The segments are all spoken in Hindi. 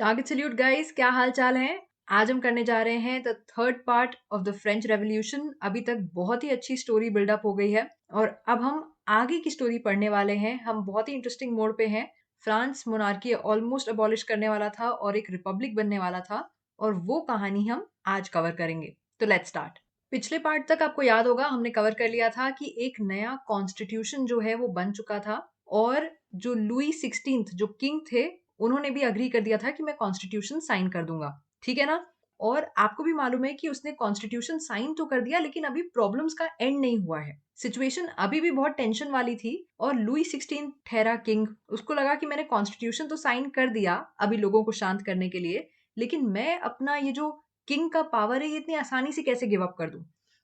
टारगेट सल्यूट गाइस, क्या हाल चाल है। आज हम करने जा रहे हैं the third part of the French revolution. अभी तक बहुत ही अच्छी स्टोरी बिल्डअप हो गई है और अब हम आगे की स्टोरी पढ़ने वाले हैं। हम बहुत ही इंटरेस्टिंग मोड पे हैं। फ्रांस मोनार्की ऑलमोस्ट अबॉलिश करने वाला था और एक रिपब्लिक बनने वाला था और वो कहानी हम आज कवर करेंगे। तो लेट्स स्टार्ट। पिछले पार्ट तक आपको याद होगा हमने कवर कर लिया था कि एक नया कॉन्स्टिट्यूशन जो है वो बन चुका था और जो लुई 16th जो किंग थे उन्होंने भी अग्री कर दिया था कि मैं कॉन्स्टिट्यूशन साइन कर दूंगा। ठीक है ना। और आपको भी मालूम है कि उसने कॉन्स्टिट्यूशन साइन तो कर दिया लेकिन अभी प्रॉब्लम्स का एंड नहीं हुआ है। सिचुएशन अभी भी बहुत टेंशन वाली थी और लुई 16 ठहरा किंग। उसको लगा कि मैंने कॉन्स्टिट्यूशन तो साइन कर दिया अभी लोगों को शांत करने के लिए, लेकिन मैं अपना ये जो किंग का पावर है ये इतनी आसानी से कैसे गिव अप कर दूं।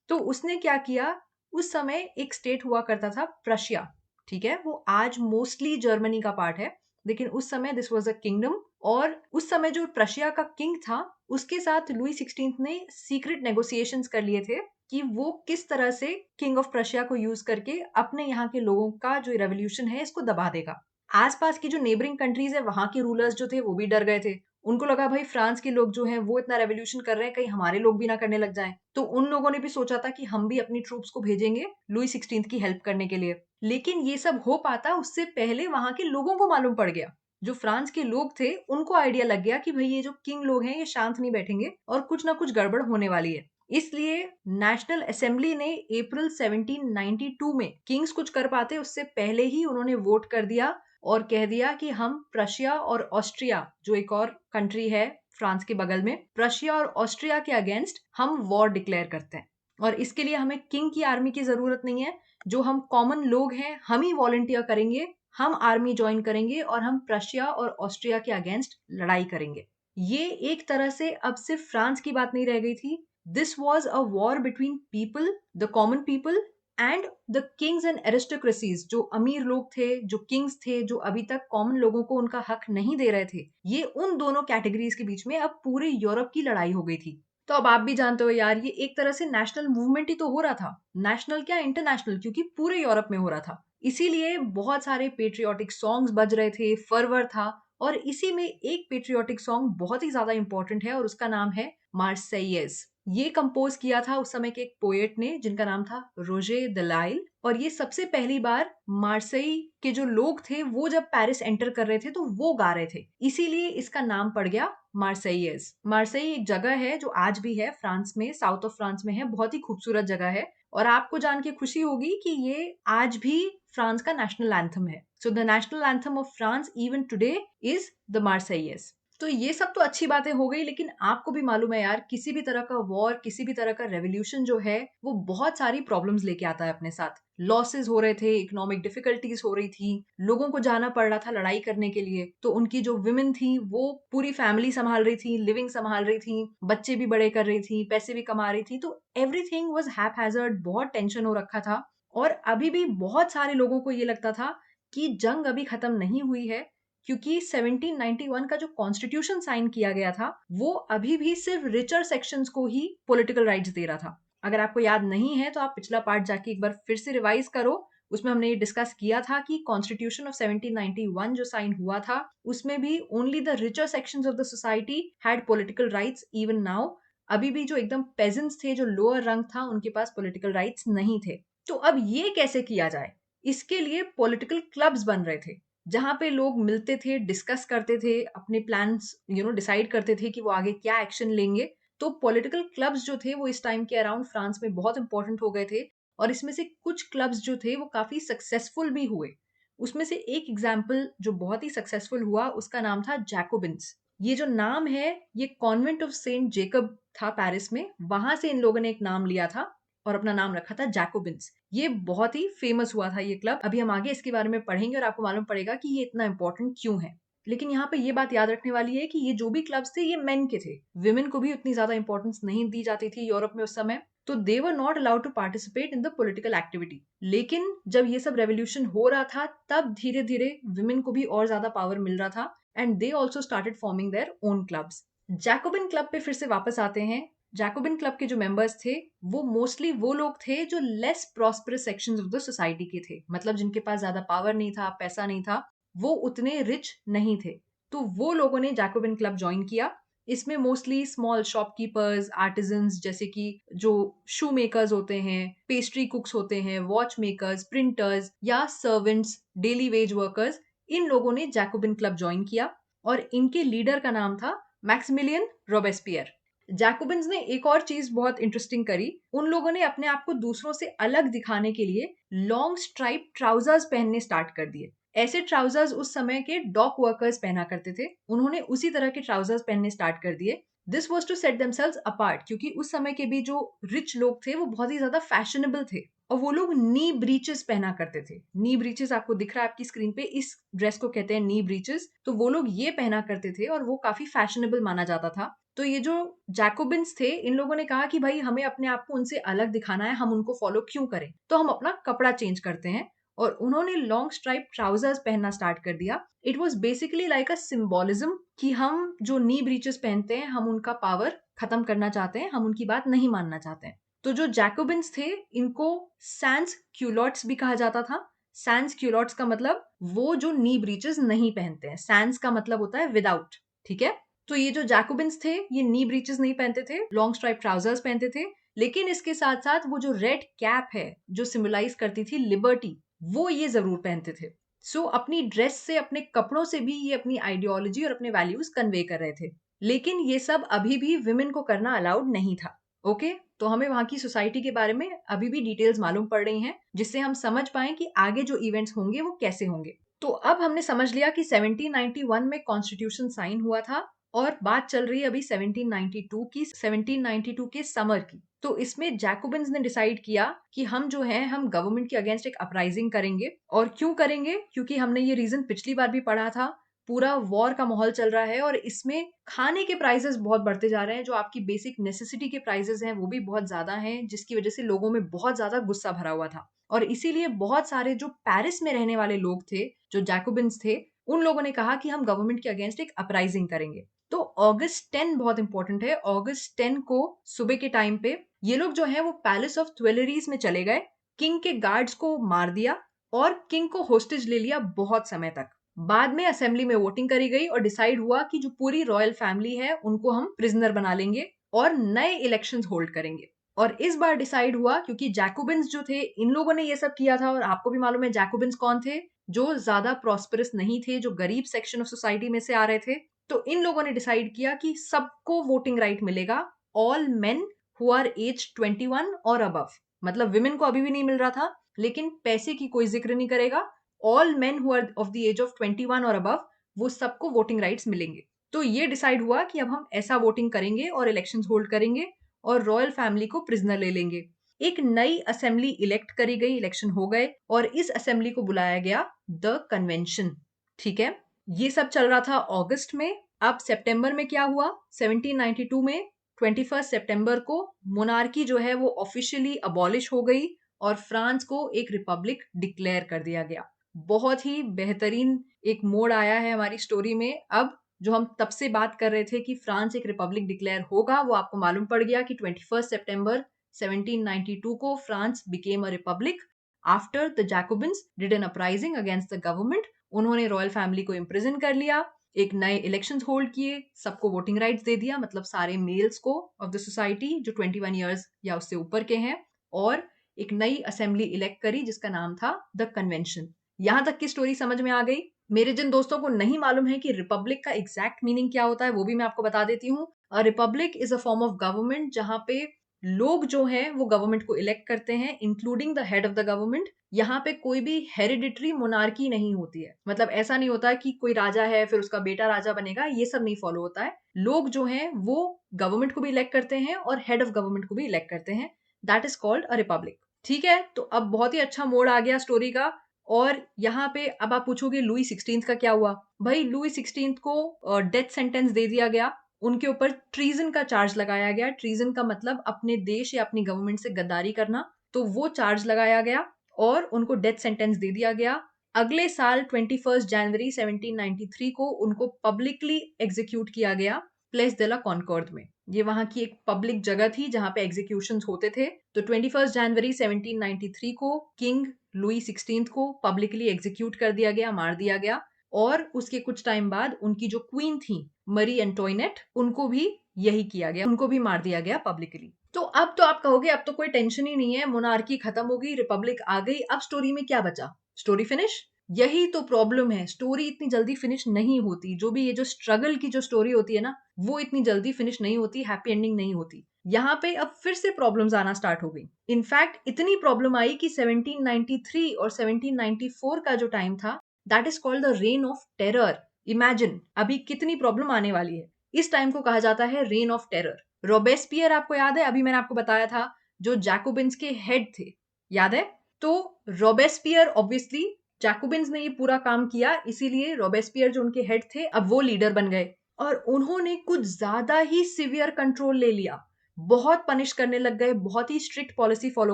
तो उसने क्या किया, उस समय एक स्टेट हुआ करता था प्रशिया। ठीक है, वो आज मोस्टली जर्मनी का पार्ट है लेकिन उस समय दिस वाज अ किंगडम। और उस समय जो प्रशिया का किंग था उसके साथ लुई 16 ने सीक्रेट नेगोशिएशंस कर लिए थे कि वो किस तरह से किंग ऑफ प्रशिया को यूज करके अपने यहाँ के लोगों का जो रेवोल्यूशन है इसको दबा देगा। आसपास की जो नेबरिंग कंट्रीज है वहां के रूलर्स जो थे वो भी डर गए थे। उनको लगा भाई फ्रांस के लोग जो हैं वो इतना रेवोल्यूशन कर रहे हैं, कहीं हमारे लोग भी ना करने लग जाएं। तो उन लोगों ने भी सोचा था कि हम भी अपनी ट्रूप्स को भेजेंगे लुई 16 की हेल्प करने के लिए। लेकिन ये सब हो पाता उससे पहले वहां के लोगों को मालूम पड़ गया। जो फ्रांस के लोग थे उनको आइडिया लग गया कि भाई ये जो किंग लोग हैं ये शांत नहीं बैठेंगे और कुछ ना कुछ गड़बड़ होने वाली है। इसलिए नेशनल असेंबली ने अप्रैल 1792 में किंग्स कुछ कर पाते उससे पहले ही उन्होंने वोट कर दिया और कह दिया कि हम प्रशिया और ऑस्ट्रिया जो एक और कंट्री है फ्रांस के बगल में, प्रशिया और ऑस्ट्रिया के अगेंस्ट हम वॉर डिक्लेयर करते हैं और इसके लिए हमें किंग की आर्मी की जरूरत नहीं है। जो हम कॉमन लोग हैं हम ही वॉलंटियर करेंगे, हम आर्मी ज्वाइन करेंगे और हम प्रशिया और ऑस्ट्रिया के अगेंस्ट लड़ाई करेंगे। ये एक तरह से अब सिर्फ फ्रांस की बात नहीं रह गई थी। This was a war between people, the common people and the kings and aristocracies. जो अमीर लोग थे, जो किंग्स थे, जो अभी तक कॉमन लोगों को उनका हक नहीं दे रहे थे, ये उन दोनों कैटेगरीज के बीच में अब पूरे यूरोप की लड़ाई हो गई थी। तो अब आप भी जानते हो यार, ये एक तरह से नेशनल मूवमेंट ही तो हो रहा था। नेशनल क्या इंटरनेशनल, क्योंकि पूरे यूरोप में हो रहा था। इसीलिए बहुत सारे पेट्रियोटिक सॉन्ग्स बज रहे थे, फर्वर था। और इसी में एक पेट्रियोटिक सॉन्ग बहुत ही ज्यादा इंपॉर्टेंट है और उसका नाम है मार्सेइयस। ये कंपोज किया था उस समय के एक पोएट ने जिनका नाम था रोजे दलाइल। और ये सबसे पहली बार मार्सेई के जो लोग थे वो जब पेरिस एंटर कर रहे थे तो वो गा रहे थे, इसीलिए इसका नाम पड़ गया मार्सेइयस। मार्सेई एक जगह है जो आज भी है फ्रांस में, साउथ ऑफ फ्रांस में है, बहुत ही खूबसूरत जगह है। और आपको जान के खुशी होगी कि ये आज भी फ्रांस का नेशनल एंथम है। So the national anthem of France even today is the Marseillaise. तो ये सब तो अच्छी बातें हो गई, लेकिन आपको भी मालूम है यार, किसी भी तरह का वॉर, किसी भी तरह का रेवोल्यूशन जो है वो बहुत सारी प्रॉब्लम्स लेके आता है अपने साथ। लॉसेस हो रहे थे, इकोनॉमिक डिफिकल्टीज हो रही थी, लोगों को जाना पड़ रहा था लड़ाई करने के लिए, तो उनकी जो विमेन थी वो पूरी फैमिली संभाल रही थी, लिविंग संभाल रही थी, बच्चे भी बड़े कर रही थी, पैसे भी कमा रही थी। तो एवरीथिंग वाज हैपहैजर्ड, बहुत टेंशन हो रखा था। और अभी भी बहुत सारे लोगों को ये लगता था कि जंग अभी खत्म नहीं हुई है, क्योंकि 1791 का जो कॉन्स्टिट्यूशन साइन किया गया था वो अभी भी सिर्फ रिचर सेक्शंस को ही पॉलिटिकल राइट्स दे रहा था। अगर आपको याद नहीं है तो आप पिछला पार्ट जाके एक बार फिर से रिवाइज करो। उसमें हमने ये डिस्कस किया था कि कॉन्स्टिट्यूशन ऑफ 1791 जो साइन हुआ था उसमें भी only the richer sections of the society had political rights even now. अभी भी जो एकदम पेजेंट्स थे, जो लोअर रंग था, उनके पास पॉलिटिकल राइट्स नहीं थे। तो अब ये कैसे किया जाए, इसके लिए पॉलिटिकल क्लब्स बन रहे थे जहां पे लोग मिलते थे, डिस्कस करते थे, अपने प्लान्स डिसाइड करते थे कि वो आगे क्या एक्शन लेंगे। तो पॉलिटिकल क्लब्स जो थे वो इस टाइम के अराउंड फ्रांस में बहुत इंपॉर्टेंट हो गए थे और इसमें से कुछ क्लब्स जो थे वो काफी सक्सेसफुल भी हुए। उसमें से एक एग्जाम्पल जो बहुत ही सक्सेसफुल हुआ उसका नाम था जैकोबिन्स। ये जो नाम है ये कॉन्वेंट ऑफ सेंट जेकब था पेरिस में, वहां से इन लोगों ने एक नाम लिया था और अपना नाम रखा था जैकोबिन्स। ये बहुत ही फेमस हुआ था ये क्लब। अभी हम आगे इसके बारे में पढ़ेंगे और आपको मालूम पड़ेगा कि ये इतना इंपॉर्टेंट क्यों है। लेकिन यहाँ पे ये बात याद रखने वाली है कि ये जो भी क्लब्स थे ये मेन के थे, विमेन को भी उतनी ज्यादा इंपॉर्टेंस नहीं दी जाती थी यूरोप में उस समय। तो they were not allowed to participate in the political activity. लेकिन जब ये सब रेवोल्यूशन हो रहा था तब धीरे धीरे विमेन को भी और ज्यादा पावर मिल रहा था and they also started forming their own clubs. Jacobin club पे फिर से वापस आते हैं। जैकोबिन क्लब के जो मेंबर्स थे वो मोस्टली वो लोग थे जो less prosperous sections of the society के थे, मतलब जिनके पास ज्यादा पावर नहीं था, पैसा नहीं था, वो उतने रिच नहीं थे। तो वो लोगों ने जैकोबिन क्लब ज्वाइन किया। इसमें मोस्टली स्मॉल शॉपकीपर्स, आर्टिजन्स जैसे कि जो शू मेकर्स होते हैं, पेस्ट्री कुक्स होते हैं, वॉच मेकर्स, प्रिंटर्स या सर्वेंट्स, डेली वेज वर्कर्स, इन लोगों ने जैकोबिन क्लब ज्वाइन किया और इनके लीडर का नाम था मैक्सिमिलियन रोबेस्पियर। जैकोबिन्स ने एक और चीज बहुत इंटरेस्टिंग करी। उन लोगों ने अपने आप को दूसरों से अलग दिखाने के लिए लॉन्ग स्ट्राइप ट्राउजर्स पहनने स्टार्ट कर दिए। ऐसे ट्राउजर्स उस समय के डॉक वर्कर्स पहना करते थे, उन्होंने उसी तरह के ट्राउजर्स पहनने स्टार्ट कर दिए। This was to set themselves apart, क्योंकि उस समय के भी जो रिच लोग थे वो बहुत ही ज्यादा फैशनेबल थे और वो लोग नी ब्रीचेस पहना करते थे। नी ब्रीचेस आपको दिख रहा है आपकी स्क्रीन पे, इस ड्रेस को कहते हैं नी ब्रीचेस। तो वो लोग ये पहना करते थे और वो काफी फैशनेबल माना जाता था। तो ये जो जैकोबिन्स थे, इन लोगों ने कहा कि भाई हमें अपने आप को उनसे अलग दिखाना है, हम उनको फॉलो क्यों करें, तो हम अपना कपड़ा चेंज करते हैं। और उन्होंने लॉन्ग स्ट्राइप ट्राउजर्स पहनना स्टार्ट कर दिया। It was basically like a symbolism कि हम जो नी ब्रीचेस पहनते हैं, हम उनका पावर खत्म करना चाहते हैं, हम उनकी बात नहीं मानना चाहते हैं। तो जो जैकोबिन्स थे, इनको सैंस क्यूलॉट्स भी कहा जाता था। सैंस क्यूलॉट्स का मतलब वो जो नी ब्रीचेस नहीं पहनते हैं, सैंस का मतलब होता है विदाउट, ठीक है। तो ये जो जैकोबिन्स थे, ये नी ब्रीचेस नहीं पहनते थे, लॉन्ग स्ट्राइप ट्राउजर्स पहनते थे। लेकिन इसके साथ साथ वो जो रेड कैप है जो सिंबलाइज करती थी लिबर्टी, वो ये जरूर पहनते थे। सो अपनी ड्रेस से, अपने कपड़ों से भी ये अपनी आइडियोलॉजी और अपने वैल्यूज कन्वे कर रहे थे। लेकिन ये सब अभी भी विमेन को करना अलाउड नहीं था। ओके, तो हमें वहां की सोसाइटी के बारे में अभी भी डिटेल्स मालूम पड़ रही हैं, जिससे हम समझ पाए कि आगे जो इवेंट्स होंगे वो कैसे होंगे। तो अब हमने समझ लिया कि 1791 में कॉन्स्टिट्यूशन साइन हुआ था और बात चल रही है अभी 1792 की, 1792 के समर की। तो इसमें जैकोबिन्स ने डिसाइड किया कि हम जो है, हम गवर्नमेंट के अगेंस्ट एक अपराइजिंग करेंगे। और क्यों करेंगे? क्योंकि हमने ये रीजन पिछली बार भी पढ़ा था। पूरा वॉर का माहौल चल रहा है और इसमें खाने के प्राइसेस बहुत बढ़ते जा रहे हैं, जो आपकी बेसिक नेसेसिटी के प्राइसेस हैं वो भी बहुत ज्यादा हैं, जिसकी वजह से लोगों में बहुत ज्यादा गुस्सा भरा हुआ था। और इसीलिए बहुत सारे जो पेरिस में रहने वाले लोग थे, जो जैकोबिन्स थे, उन लोगों ने कहा कि हम गवर्नमेंट के अगेंस्ट एक अपराइजिंग करेंगे। तो अगस्त 10 बहुत इंपॉर्टेंट है। अगस्त 10 को सुबह के टाइम पे ये लोग जो है वो पैलेस ऑफ ट्वेलरीज में चले गए, किंग के गार्ड्स को मार दिया और किंग को होस्टेज ले लिया बहुत समय तक। बाद में असेंबली में वोटिंग करी गई और डिसाइड हुआ कि जो पूरी रॉयल फैमिली है उनको हम प्रिजनर बना लेंगे और नए इलेक्शंस होल्ड करेंगे। और इस बार डिसाइड हुआ क्योंकि जैकोबिन्स जो थे, इन लोगों ने ये सब किया था। और आपको भी मालूम है जैकोबिन्स कौन थे, जो ज्यादा प्रॉस्पेरस नहीं थे, जो गरीब सेक्शन ऑफ सोसाइटी में से आ रहे थे। तो इन लोगों ने डिसाइड किया कि सबको वोटिंग राइट मिलेगा, all men who are age 21 और अबव। मतलब विमेन को अभी भी नहीं मिल रहा था, लेकिन पैसे की कोई जिक्र नहीं करेगा। All men who are of the age of 21 और अबव, वो सबको वोटिंग राइट्स मिलेंगे। तो ये डिसाइड हुआ कि अब हम ऐसा वोटिंग करेंगे और इलेक्शंस होल्ड करेंगे और रॉयल फैमिली को प्रिजनर ले लेंगे। एक नई असेंबली इलेक्ट करी गई, इलेक्शन हो गए और इस असेंबली को बुलाया गया द कन्वेंशन। ठीक है, ये सब चल रहा था अगस्त में। अब सितंबर में क्या हुआ? 1792 में 21 सितंबर को मोनार्की जो है वो ऑफिशियली अबॉलिश हो गई और फ्रांस को एक रिपब्लिक डिक्लेयर कर दिया गया। बहुत ही बेहतरीन एक मोड़ आया है हमारी स्टोरी में। अब जो हम तब से बात कर रहे थे कि फ्रांस एक रिपब्लिक डिक्लेयर होगा, वो आपको मालूम पड़ गया कि 21 सितंबर 1792 को France became a republic after the Jacobins did an uprising against the government. उन्होंने रॉयल फैमिली को इम्प्रिजन कर लिया, एक नए इलेक्शंस होल्ड किए, सबको वोटिंग राइट्स दे दिया, मतलब सारे मेल्स को ऑफ द सोसाइटी जो 21 ईयर्स या उससे ऊपर के हैं, और एक नई असेंबली इलेक्ट करी जिसका नाम था द कन्वेंशन। यहां तक की स्टोरी समझ में आ गई। मेरे जिन दोस्तों को नहीं मालूम है कि रिपब्लिक का एग्जैक्ट मीनिंग क्या होता है, वो भी मैं आपको बता देती हूँ। A republic is a form of government जहां पे लोग जो हैं वो गवर्नमेंट को इलेक्ट करते हैं, including the head of the government. यहाँ पे कोई भी हेरिडिटरी मोनार्की नहीं होती है, मतलब ऐसा नहीं होता कि कोई राजा है फिर उसका बेटा राजा बनेगा, ये सब नहीं फॉलो होता है। लोग जो हैं वो गवर्नमेंट को भी इलेक्ट करते हैं और हेड ऑफ गवर्नमेंट को भी इलेक्ट करते हैं। That is called a republic. ठीक है, तो अब बहुत ही अच्छा मोड़ आ गया स्टोरी का। और यहाँ पे अब आप पूछोगे लुई 16 का क्या हुआ? भाई लुई 16 को डेथ सेंटेंस दे दिया गया, उनके ऊपर ट्रीजन का चार्ज लगाया गया। ट्रीजन का मतलब अपने देश या अपनी गवर्नमेंट से गद्दारी करना, तो वो चार्ज लगाया गया और उनको डेथ सेंटेंस दे दिया गया। अगले साल 21 जनवरी 1793 को उनको पब्लिकली एग्जीक्यूट किया गया प्लेस de la कॉन्कॉर्ड में। ये वहां की एक पब्लिक जगह थी जहां पे एग्जीक्यूशंस होते थे। तो 21 जनवरी 1793 को किंग लुई 16 को पब्लिकली एग्जीक्यूट कर दिया गया, मार दिया गया। और उसके कुछ टाइम बाद उनकी जो क्वीन थी मरी एंटोइनेट, उनको भी यही किया गया, उनको भी मार दिया गया पब्लिकली। तो आप कहोगे अब तो कोई टेंशन ही नहीं है, मोनार्की खत्म हो गई, रिपब्लिक आ गई, अब स्टोरी में क्या बचा? Story finish? यही तो प्रॉब्लम है, स्टोरी इतनी जल्दी फिनिश नहीं होती। जो भी ये जो स्ट्रगल की जो स्टोरी होती है ना, वो इतनी जल्दी फिनिश नहीं होती, हैप्पी एंडिंग नहीं होती। यहाँ पे अब फिर से प्रॉब्लम्स आना स्टार्ट हो गई। इनफैक्ट इतनी प्रॉब्लम आई कि 1793 और 1794 का जो टाइम था, that is called the rain of terror. Imagine अभी कितनी प्रॉब्लम आने वाली है। इस टाइम को कहा जाता है रेन ऑफ टेरर। रोबेस्पियर आपको याद है, अभी मैंने आपको बताया था, जो जैकोबिन्स के हेड थे, याद है? तो रोबेस्पियर ऑब्वियसली, जैकोबिन्स ने ये पूरा काम किया, इसीलिए रोबेस्पियर जो उनके हेड थे अब वो लीडर बन गए और उन्होंने कुछ ज्यादा ही सिवियर कंट्रोल ले लिया। बहुत पनिश करने लग गए, बहुत ही स्ट्रिक्ट पॉलिसी फॉलो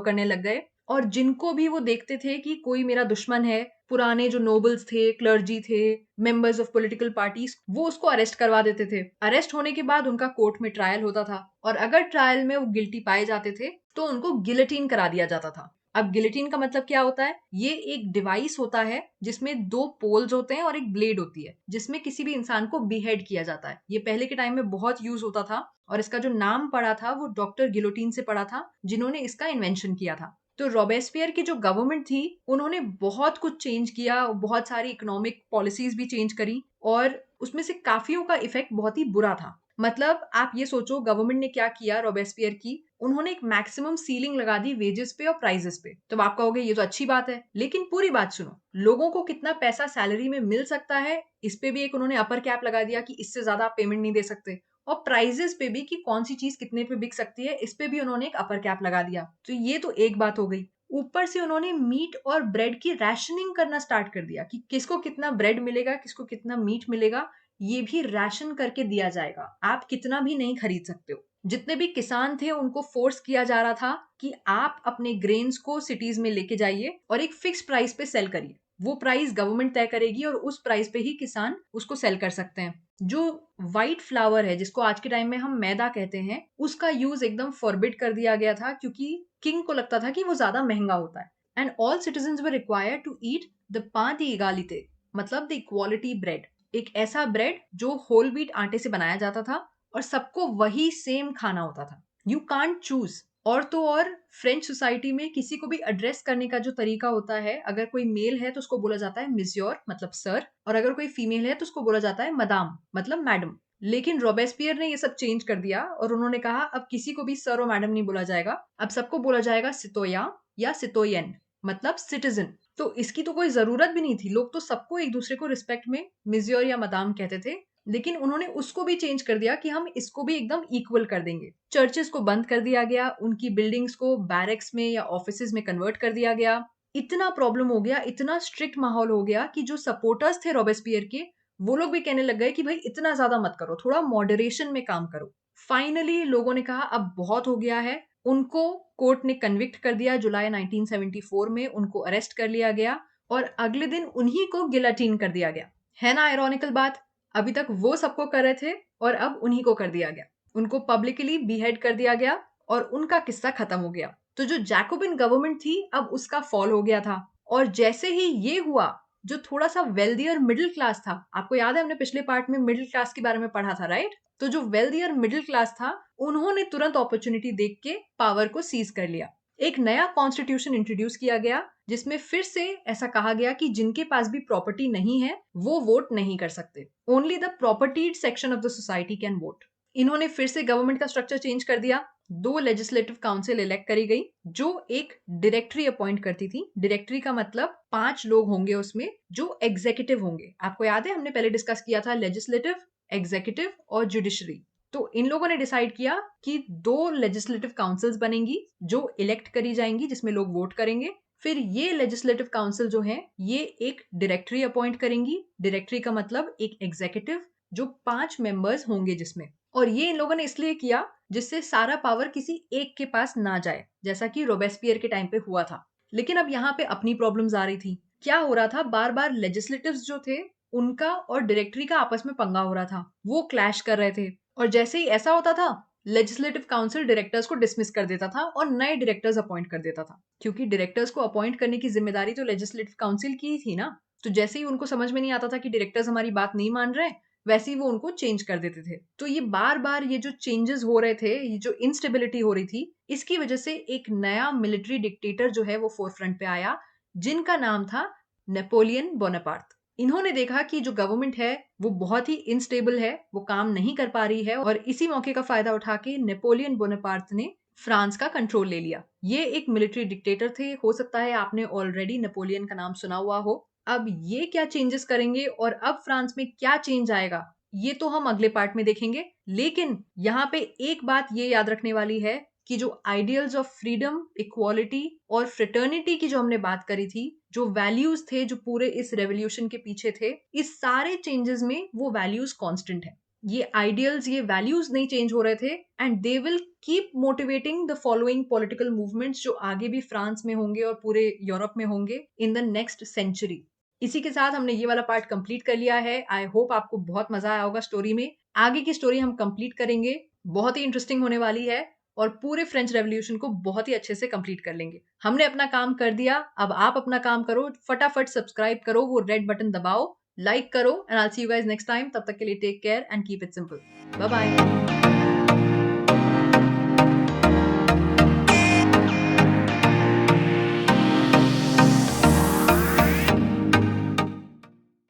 करने लग गए और जिनको भी वो देखते थे कि कोई मेरा दुश्मन है, पुराने जो नोबल्स थे, क्लर्जी थे, मेंबर्स ऑफ पॉलिटिकल पार्टीज, वो उसको अरेस्ट करवा देते थे। अरेस्ट होने के बाद उनका कोर्ट में ट्रायल होता था और अगर ट्रायल में वो गिल्टी पाए जाते थे तो उनको गिलेटिन करा दिया जाता था। अब गिलेटिन का मतलब क्या होता है? ये एक डिवाइस होता है जिसमें दो पोल्स होते हैं और एक ब्लेड होती है, जिसमें किसी भी इंसान को बिहेड किया जाता है। ये पहले के टाइम में बहुत यूज होता था और इसका जो नाम पड़ा था वो डॉक्टर गिलोटिन से पड़ा था, जिन्होंने इसका इन्वेंशन किया था। तो रोबेस्पियर की जो गवर्नमेंट थी, उन्होंने बहुत कुछ चेंज किया, बहुत सारी इकोनॉमिक पॉलिसीज भी चेंज करी और उसमें से काफियों का इफेक्ट बहुत ही बुरा था। मतलब आप ये सोचो गवर्नमेंट ने क्या किया रोबेस्पियर की, उन्होंने एक मैक्सिमम सीलिंग लगा दी वेजेस पे और प्राइजेस पे। तो आप कहोगे ये तो अच्छी बात है, लेकिन पूरी बात सुनो, लोगों को कितना पैसा सैलरी में मिल सकता है इस पे भी एक उन्होंने अपर कैप लगा दिया कि इससे ज्यादा आप पेमेंट नहीं दे सकते। और प्राइजेस पे भी कि कौन सी चीज कितने पे बिक सकती है, इस पे भी उन्होंने एक अपर कैप लगा दिया। तो ये तो एक बात हो गई। ऊपर से उन्होंने मीट और ब्रेड की रैशनिंग करना स्टार्ट कर दिया कि किसको कितना ब्रेड मिलेगा, किसको कितना मीट मिलेगा, ये भी राशन करके दिया जाएगा, आप कितना भी नहीं खरीद सकते हो। जितने भी किसान थे उनको फोर्स किया जा रहा था कि आप अपने ग्रेन्स को सिटीज में लेके जाइए और एक फिक्स प्राइस पे सेल करिए। वो प्राइस गवर्नमेंट तय करेगी और उस प्राइस पे ही किसान उसको सेल कर सकते हैं। जो व्हाइट फ्लावर है, जिसको आज के टाइम में हम मैदा कहते हैं, उसका यूज एकदम फॉरबिड कर दिया गया था क्योंकि किंग को लगता था कि वो ज्यादा महंगा होता है। And all citizens were required to eat the पां दी इगालिते, मतलब द इक्वालिटी ब्रेड। एक ऐसा ब्रेड जो होल व्हीट आटे से बनाया जाता था और सबको वही सेम खाना होता था। You can't choose. और तो और फ्रेंच सोसाइटी में किसी को भी एड्रेस करने का जो तरीका होता है, अगर कोई मेल है तो उसको बोला जाता है मिस्योर, मतलब सर, और अगर कोई फीमेल है तो उसको बोला जाता है मदाम, मतलब मैडम। लेकिन रोबेस्पियर ने ये सब चेंज कर दिया और उन्होंने कहा अब किसी को भी सर और मैडम नहीं बोला जाएगा, अब सबको बोला जाएगा सितोया या सितोयन, मतलब सिटीजन। तो इसकी तो कोई जरूरत भी नहीं थी, लोग तो सबको एक दूसरे को रिस्पेक्ट में मिस्योर या मदाम कहते थे। लेकिन उन्होंने उसको भी चेंज कर दिया कि हम इसको भी एकदम इक्वल कर देंगे। चर्चेस को बंद कर दिया गया, उनकी बिल्डिंग्स को बैरक्स में या ऑफिसेज में कन्वर्ट कर दिया गया। इतना प्रॉब्लम हो गया, इतना स्ट्रिक्ट माहौल हो गया कि जो सपोर्टर्स थे रोबेस्पियर के, वो लोग भी कहने लग गए कि भाई इतना ज्यादा मत करो, थोड़ा मॉडरेशन में काम करो। फाइनली लोगों ने कहा अब बहुत हो गया है। उनको कोर्ट ने कन्विक्ट कर दिया। जुलाई 1974 में उनको अरेस्ट कर लिया गया और अगले दिन उन्हीं को गिलाटीन कर दिया गया। है ना आयरॉनिकल बात? अभी तक वो सबको कर रहे थे और अब उन्हीं को कर दिया गया। उनको पब्लिकली बीहेड कर दिया गया और उनका किस्सा खत्म हो गया। तो जो जैकोबिन गवर्नमेंट थी अब उसका फॉल हो गया था। और जैसे ही ये हुआ, जो थोड़ा सा वेल्दियर मिडिल क्लास था, आपको याद है हमने पिछले पार्ट में मिडिल क्लास के बारे में पढ़ा था, राइट? तो जो वेल्दियर मिडिल क्लास था, उन्होंने तुरंत अपॉर्चुनिटी देख के पावर को सीज कर लिया। एक नया कॉन्स्टिट्यूशन इंट्रोड्यूस किया गया जिसमें फिर से ऐसा कहा गया कि जिनके पास भी प्रॉपर्टी नहीं है वो वोट नहीं कर सकते। Only the propertied section of the society can vote. इन्होंने फिर से गवर्नमेंट का स्ट्रक्चर चेंज कर दिया। 2 लेजिस्लेटिव काउंसिल इलेक्ट करी गई जो एक डायरेक्टरी अपॉइंट करती थी। डायरेक्टरी का मतलब 5 लोग होंगे उसमें जो एग्जीक्यूटिव होंगे। आपको याद है हमने पहले डिस्कस किया था लेजिस्लेटिव, एग्जीक्यूटिव और जुडिशरी। तो इन लोगों ने डिसाइड किया कि 2 लेजिस्लेटिव काउंसिल्स बनेंगी जो इलेक्ट करी जाएंगी, जिसमें लोग वोट करेंगे। फिर ये लेजिस्लेटिव काउंसिल जो है ये एक डायरेक्टरी अपॉइंट करेंगी। डायरेक्टरी का मतलब एक एग्जीक्यूटिव जो 5 मेंबर्स होंगे जिसमें। और ये इन लोगों ने इसलिए किया जिससे सारा पावर किसी एक के पास ना जाए, जैसा कि रोबेस्पियर के टाइम पे हुआ था। लेकिन अब यहाँ पे अपनी प्रॉब्लम्स आ रही थी। क्या हो रहा था, बार बार लेजिस्लेटिव्स जो थे उनका और डायरेक्टरी का आपस में पंगा हो रहा था, वो क्लैश कर रहे थे। और जैसे ही ऐसा होता था, लेजिस्लेटिव काउंसिल डायरेक्टर्स को डिसमिस कर देता था और नए डायरेक्टर्स अपॉइंट कर देता था, क्योंकि डायरेक्टर्स को अपॉइंट करने की जिम्मेदारी तो लेजिस्लेटिव काउंसिल की ही थी ना। तो जैसे ही उनको समझ में नहीं आता था कि डायरेक्टर्स हमारी बात नहीं मान रहे, वैसे ही वो उनको चेंज कर देते थे। तो ये बार-बार ये जो चेंजेस हो रहे थे, ये जो इंस्टेबिलिटी हो रही थी, इसकी वजह से एक नया मिलिट्री डिक्टेटर जो है वो फोरफ्रंट पे आया, जिनका नाम था नेपोलियन बोनापार्ट। इन्होंने देखा कि जो गवर्नमेंट है वो बहुत ही इनस्टेबल है, वो काम नहीं कर पा रही है, और इसी मौके का फायदा उठा के नेपोलियन बोनापार्ट ने फ्रांस का कंट्रोल ले लिया। ये एक मिलिट्री डिक्टेटर थे, हो सकता है आपने ऑलरेडी नेपोलियन का नाम सुना हुआ हो। अब ये क्या चेंजेस करेंगे और अब फ्रांस में क्या चेंज आएगा, ये तो हम अगले पार्ट में देखेंगे। लेकिन यहाँ पे एक बात ये याद रखने वाली है कि जो आइडियल्स ऑफ फ्रीडम, इक्वालिटी और फ्रेटर्निटी की जो हमने बात करी थी, जो वैल्यूज थे जो पूरे इस रेवोल्यूशन के पीछे थे, इस सारे चेंजेस में वो वैल्यूज कांस्टेंट है। ये आइडियल्स, ये वैल्यूज नहीं चेंज हो रहे थे, and they will keep motivating the following political movements जो आगे भी फ्रांस में होंगे और पूरे यूरोप में होंगे इन द नेक्स्ट सेंचुरी। इसी के साथ हमने ये वाला पार्ट कंप्लीट कर लिया है। आई होप आपको बहुत मजा आया होगा स्टोरी में। आगे की स्टोरी हम कंप्लीट करेंगे, बहुत ही इंटरेस्टिंग होने वाली है, और पूरे फ्रेंच रेवोल्यूशन को बहुत ही अच्छे से कंप्लीट कर लेंगे। हमने अपना काम कर दिया, अब आप अपना काम करो, फटाफट सब्सक्राइब करो, वो रेड बटन दबाओ, लाइक करो, and I will see you guys next time. तब तक के लिए take care and keep it simple. Bye bye.